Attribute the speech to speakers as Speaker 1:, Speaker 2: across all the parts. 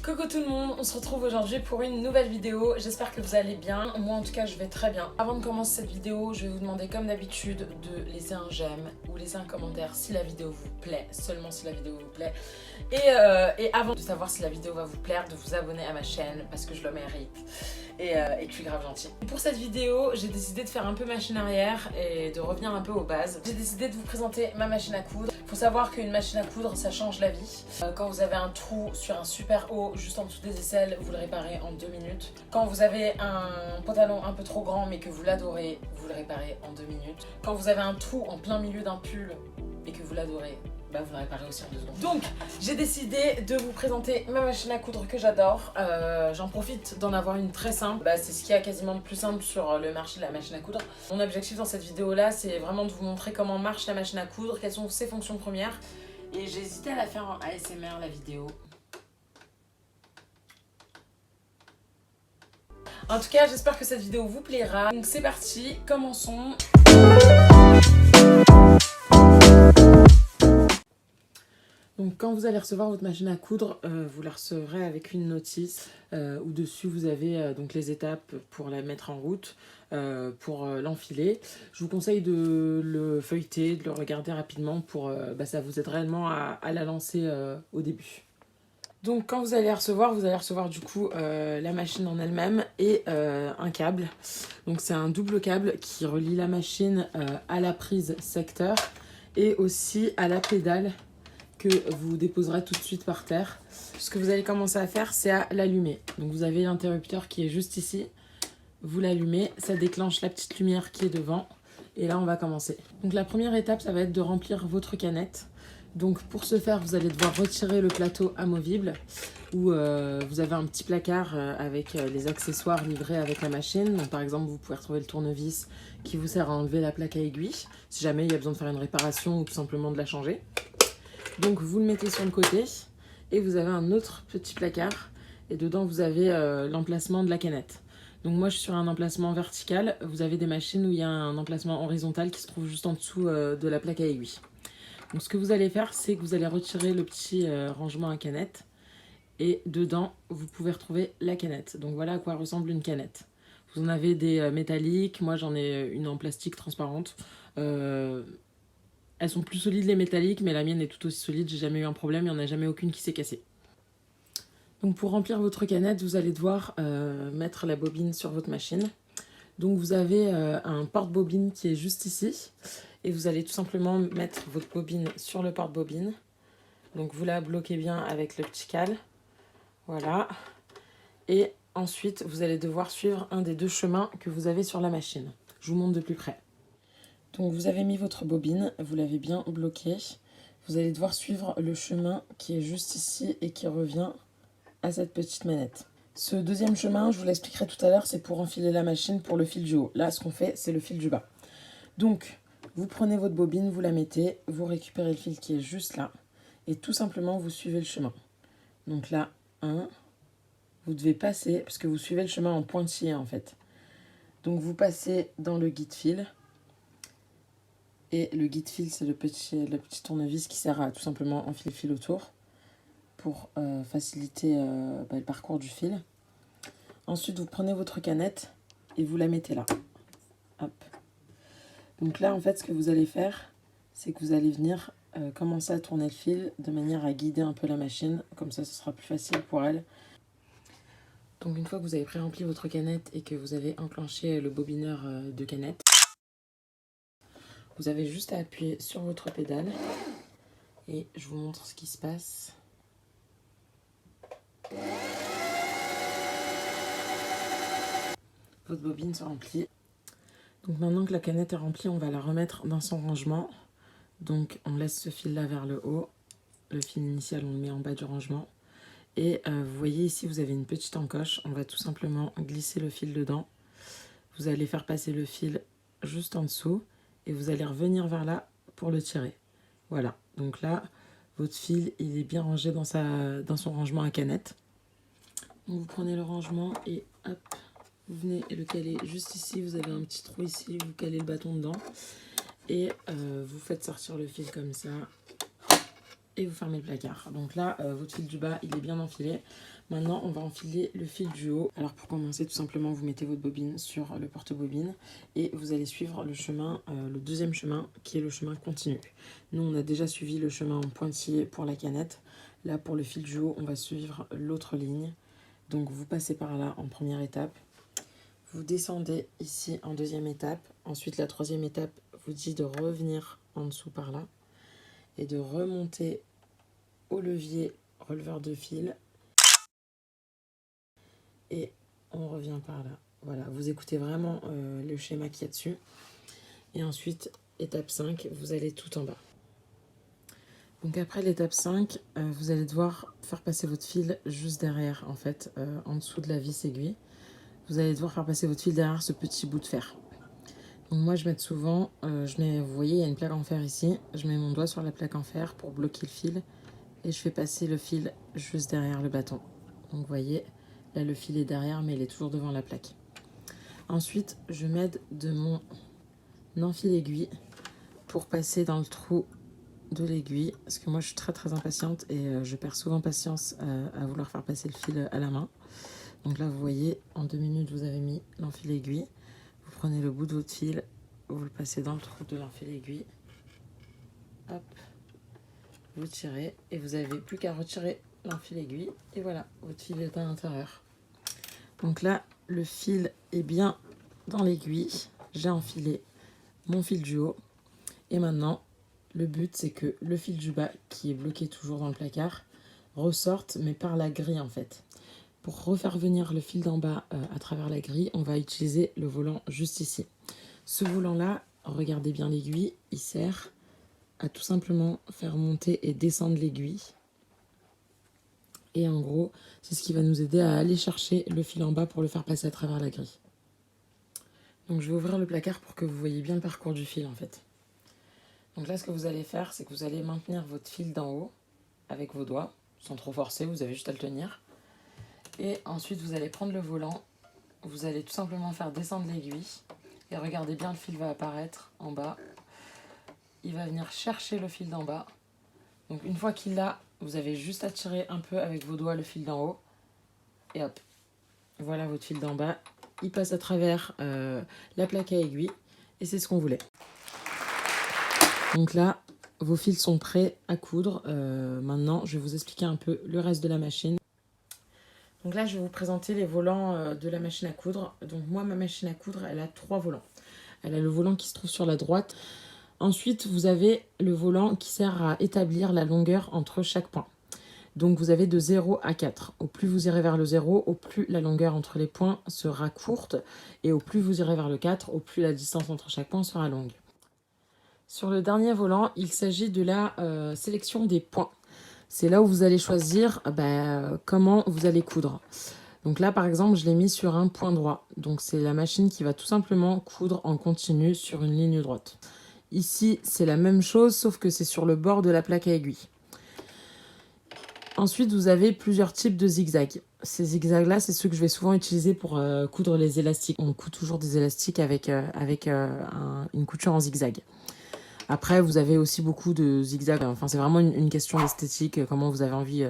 Speaker 1: Coucou tout le monde, on se retrouve aujourd'hui pour une nouvelle vidéo. J'espère que vous allez bien. Moi en tout cas je vais très bien. Avant de commencer cette vidéo, je vais vous demander comme d'habitude de laisser un j'aime ou laisser un commentaire si la vidéo vous plaît, seulement si la vidéo vous plaît. Et avant de savoir si la vidéo va vous plaire, de vous abonner à ma chaîne parce que je le mérite et que je suis grave gentille. Pour cette vidéo, j'ai décidé de faire un peu machine arrière et de revenir un peu aux bases. J'ai décidé de vous présenter ma machine à coudre. Faut savoir qu'une machine à coudre, ça change la vie. Quand vous avez un trou sur un super haut juste en dessous des aisselles, vous le réparez en 2 minutes. Quand vous avez un pantalon un peu trop grand mais que vous l'adorez, vous le réparez en 2 minutes. Quand vous avez un trou en plein milieu d'un pull et que vous l'adorez, bah vous le réparez aussi en 2 secondes. Donc j'ai décidé de vous présenter ma machine à coudre que j'adore. J'en profite d'en avoir une très simple. C'est ce qu'il y a quasiment de plus simple sur le marché de la machine à coudre. Mon objectif dans cette vidéo là, c'est vraiment de vous montrer comment marche la machine à coudre, quelles sont ses fonctions premières. Et j'ai hésité à la faire en ASMR la vidéo. En tout cas, j'espère que cette vidéo vous plaira. Donc c'est parti, commençons. Donc quand vous allez recevoir votre machine à coudre, vous la recevrez avec une notice où dessus vous avez donc les étapes pour la mettre en route, pour l'enfiler. Je vous conseille de le feuilleter, de le regarder rapidement pour ça vous aide réellement à la lancer au début. Donc quand vous allez la recevoir, vous allez recevoir du coup la machine en elle-même et un câble. Donc c'est un double câble qui relie la machine à la prise secteur et aussi à la pédale que vous déposerez tout de suite par terre. Ce que vous allez commencer à faire, c'est à l'allumer. Donc vous avez l'interrupteur qui est juste ici. Vous l'allumez, ça déclenche la petite lumière qui est devant. Et là, on va commencer. Donc la première étape, ça va être de remplir votre canette. Donc pour ce faire, vous allez devoir retirer le plateau amovible où vous avez un petit placard avec les accessoires livrés avec la machine. Donc par exemple, vous pouvez retrouver le tournevis qui vous sert à enlever la plaque à aiguille si jamais il y a besoin de faire une réparation ou tout simplement de la changer. Donc vous le mettez sur le côté et vous avez un autre petit placard et dedans vous avez l'emplacement de la canette. Donc moi je suis sur un emplacement vertical, vous avez des machines où il y a un emplacement horizontal qui se trouve juste en dessous de la plaque à aiguille. Donc ce que vous allez faire, c'est que vous allez retirer le petit rangement à canette et dedans vous pouvez retrouver la canette. Donc voilà à quoi ressemble une canette. Vous en avez des métalliques, moi j'en ai une en plastique transparente. Elles sont plus solides les métalliques, mais la mienne est tout aussi solide, j'ai jamais eu un problème, il n'y en a jamais aucune qui s'est cassée. Donc pour remplir votre canette, vous allez devoir mettre la bobine sur votre machine. Donc vous avez un porte-bobine qui est juste ici, et vous allez tout simplement mettre votre bobine sur le porte-bobine. Donc vous la bloquez bien avec le petit cal, voilà. Et ensuite, vous allez devoir suivre un des deux chemins que vous avez sur la machine. Je vous montre de plus près. Donc vous avez mis votre bobine, vous l'avez bien bloquée. Vous allez devoir suivre le chemin qui est juste ici et qui revient à cette petite manette. Ce deuxième chemin, je vous l'expliquerai tout à l'heure, c'est pour enfiler la machine pour le fil du haut. Là, ce qu'on fait, c'est le fil du bas. Donc, vous prenez votre bobine, vous la mettez, vous récupérez le fil qui est juste là et tout simplement, vous suivez le chemin. Donc là, vous devez passer, parce que vous suivez le chemin en pointillé en fait. Donc vous passez dans le guide-fil. Et le guide-fil, c'est le petit tournevis qui sert à tout simplement enfiler le fil autour pour faciliter le parcours du fil. Ensuite, vous prenez votre canette et vous la mettez là. Hop. Donc là, en fait, ce que vous allez faire, c'est que vous allez venir commencer à tourner le fil de manière à guider un peu la machine. Comme ça, ce sera plus facile pour elle. Donc une fois que vous avez pré-rempli votre canette et que vous avez enclenché le bobineur de canette, vous avez juste à appuyer sur votre pédale et je vous montre ce qui se passe. Votre bobine se remplit. Donc maintenant que la canette est remplie, on va la remettre dans son rangement. Donc on laisse ce fil là vers le haut. Le fil initial, on le met en bas du rangement. Et vous voyez ici, vous avez une petite encoche. On va tout simplement glisser le fil dedans. Vous allez faire passer le fil juste en dessous. Et vous allez revenir vers là pour le tirer. Voilà, donc là, votre fil, il est bien rangé dans son rangement à canette. Donc vous prenez le rangement et hop, vous venez le caler juste ici. Vous avez un petit trou ici, vous calez le bâton dedans. Et vous faites sortir le fil comme ça. et vous fermez le placard. Donc là, votre fil du bas, il est bien enfilé. Maintenant, on va enfiler le fil du haut. Alors pour commencer, tout simplement, vous mettez votre bobine sur le porte-bobine et vous allez suivre le chemin, le deuxième chemin, qui est le chemin continu. Nous, on a déjà suivi le chemin en pointillé pour la canette. Là, pour le fil du haut, on va suivre l'autre ligne. Donc, vous passez par là en première étape. Vous descendez ici en deuxième étape. Ensuite, la troisième étape vous dit de revenir en dessous par là et de remonter au levier releveur de fil. Et on revient par là. Voilà, vous écoutez vraiment le schéma qu'il y a dessus. Et ensuite, étape 5, vous allez tout en bas. Donc après l'étape 5, vous allez devoir faire passer votre fil juste derrière, en fait, en dessous de la vis aiguille. Vous allez devoir faire passer votre fil derrière ce petit bout de fer. Donc moi, je mets souvent, vous voyez, il y a une plaque en fer ici. Je mets mon doigt sur la plaque en fer pour bloquer le fil. Et je fais passer le fil juste derrière le bâton. Donc vous voyez, là le fil est derrière, mais il est toujours devant la plaque. Ensuite, je m'aide de mon enfil aiguille pour passer dans le trou de l'aiguille. Parce que moi, je suis très impatiente et je perds souvent patience à vouloir faire passer le fil à la main. Donc là, vous voyez, en 2 minutes, vous avez mis l'enfil aiguille. Vous prenez le bout de votre fil, vous le passez dans le trou de l'enfil aiguille. Hop, vous tirez et vous n'avez plus qu'à retirer l'enfil aiguille. Et voilà, votre fil est à l'intérieur. Donc là, le fil est bien dans l'aiguille. J'ai enfilé mon fil du haut. Et maintenant, le but, c'est que le fil du bas, qui est bloqué toujours dans le placard, ressorte, mais par la grille en fait. Pour refaire venir le fil d'en bas à travers la grille, on va utiliser le volant juste ici. Ce volant-là, regardez bien l'aiguille, il sert à tout simplement faire monter et descendre l'aiguille. Et en gros, c'est ce qui va nous aider à aller chercher le fil en bas pour le faire passer à travers la grille. Donc je vais ouvrir le placard pour que vous voyez bien le parcours du fil en fait. Donc là, ce que vous allez faire, c'est que vous allez maintenir votre fil d'en haut avec vos doigts, sans trop forcer, vous avez juste à le tenir. Et ensuite, vous allez prendre le volant, vous allez tout simplement faire descendre l'aiguille. Et regardez bien, le fil va apparaître en bas. Il va venir chercher le fil d'en bas. Donc une fois qu'il l'a, vous avez juste à tirer un peu avec vos doigts le fil d'en haut. Et hop, voilà votre fil d'en bas. Il passe à travers la plaque à aiguille. Et c'est ce qu'on voulait. Donc là, vos fils sont prêts à coudre. Maintenant, je vais vous expliquer un peu le reste de la machine. Donc là, je vais vous présenter les volants de la machine à coudre. Donc moi, ma machine à coudre, elle a 3 volants. Elle a le volant qui se trouve sur la droite. Ensuite, vous avez le volant qui sert à établir la longueur entre chaque point. Donc vous avez de 0 à 4. Au plus vous irez vers le 0, au plus la longueur entre les points sera courte. Et au plus vous irez vers le 4, au plus la distance entre chaque point sera longue. Sur le dernier volant, il s'agit de la sélection des points. C'est là où vous allez choisir comment vous allez coudre. Donc là, par exemple, je l'ai mis sur un point droit. Donc c'est la machine qui va tout simplement coudre en continu sur une ligne droite. Ici, c'est la même chose, sauf que c'est sur le bord de la plaque à aiguille. Ensuite, vous avez plusieurs types de zigzags. Ces zigzags-là, c'est ceux que je vais souvent utiliser pour coudre les élastiques. On coud toujours des élastiques avec une couture en zigzag. Après, vous avez aussi beaucoup de zigzags. Enfin, c'est vraiment une question d'esthétique, comment vous avez envie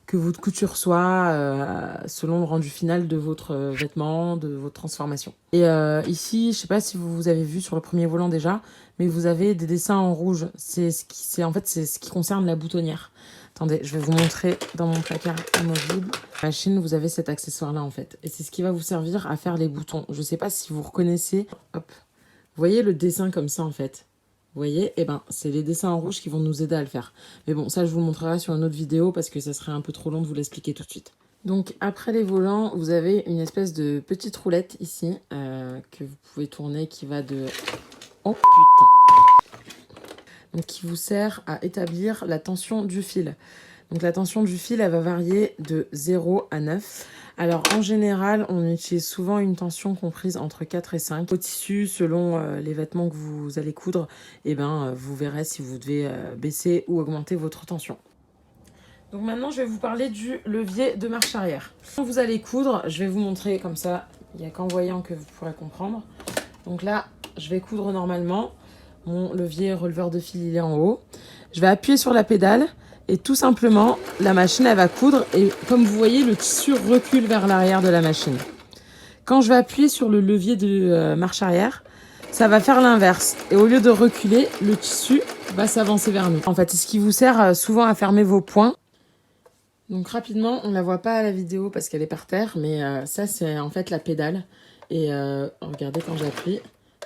Speaker 1: que votre couture soit selon le rendu final de votre vêtement, de votre transformation. Et ici, je ne sais pas si vous avez vu sur le premier volant déjà, mais vous avez des dessins en rouge. C'est ce qui concerne la boutonnière. Attendez, je vais vous montrer dans mon placard amovible. La machine, vous avez cet accessoire-là en fait. Et c'est ce qui va vous servir à faire les boutons. Je ne sais pas si vous reconnaissez. Hop. Vous voyez le dessin comme ça en fait. Vous voyez, c'est les dessins en rouge qui vont nous aider à le faire. Mais bon, ça, je vous le montrerai sur une autre vidéo parce que ça serait un peu trop long de vous l'expliquer tout de suite. Donc, après les volants, vous avez une espèce de petite roulette ici que vous pouvez tourner qui va de... Oh putain! Donc, qui vous sert à établir la tension du fil. Donc, la tension du fil, elle va varier de 0 à 9. Alors, en général, on utilise souvent une tension comprise entre 4 et 5. Au tissu, selon les vêtements que vous allez coudre, vous verrez si vous devez baisser ou augmenter votre tension. Donc maintenant, je vais vous parler du levier de marche arrière. Quand vous allez coudre, je vais vous montrer comme ça, il n'y a qu'en voyant que vous pourrez comprendre. Donc là, je vais coudre normalement. Mon levier releveur de fil, il est en haut. Je vais appuyer sur la pédale. Et tout simplement, la machine elle va coudre et comme vous voyez, le tissu recule vers l'arrière de la machine. Quand je vais appuyer sur le levier de marche arrière, ça va faire l'inverse. Et au lieu de reculer, le tissu va s'avancer vers nous. En fait, c'est ce qui vous sert souvent à fermer vos poings. Donc rapidement, on ne la voit pas à la vidéo parce qu'elle est par terre, mais ça c'est en fait la pédale. Et regardez quand j'appuie,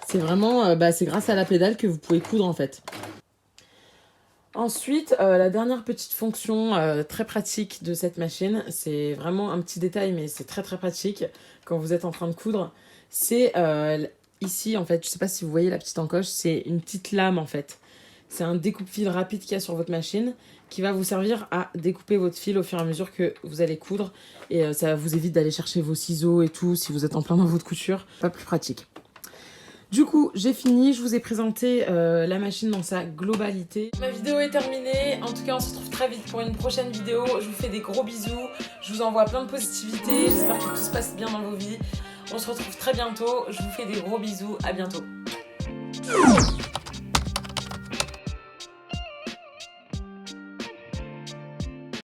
Speaker 1: c'est vraiment, c'est grâce à la pédale que vous pouvez coudre en fait. Ensuite, la dernière petite fonction très pratique de cette machine, c'est vraiment un petit détail, mais c'est très très pratique quand vous êtes en train de coudre. C'est ici, en fait, je ne sais pas si vous voyez la petite encoche, c'est une petite lame en fait. C'est un découpe-fil rapide qu'il y a sur votre machine qui va vous servir à découper votre fil au fur et à mesure que vous allez coudre. Et ça vous évite d'aller chercher vos ciseaux et tout si vous êtes en plein dans votre couture. Pas plus pratique. Du coup, j'ai fini, je vous ai présenté la machine dans sa globalité. Ma vidéo est terminée, en tout cas on se retrouve très vite pour une prochaine vidéo. Je vous fais des gros bisous, je vous envoie plein de positivité, j'espère que tout se passe bien dans vos vies. On se retrouve très bientôt, je vous fais des gros bisous, à bientôt.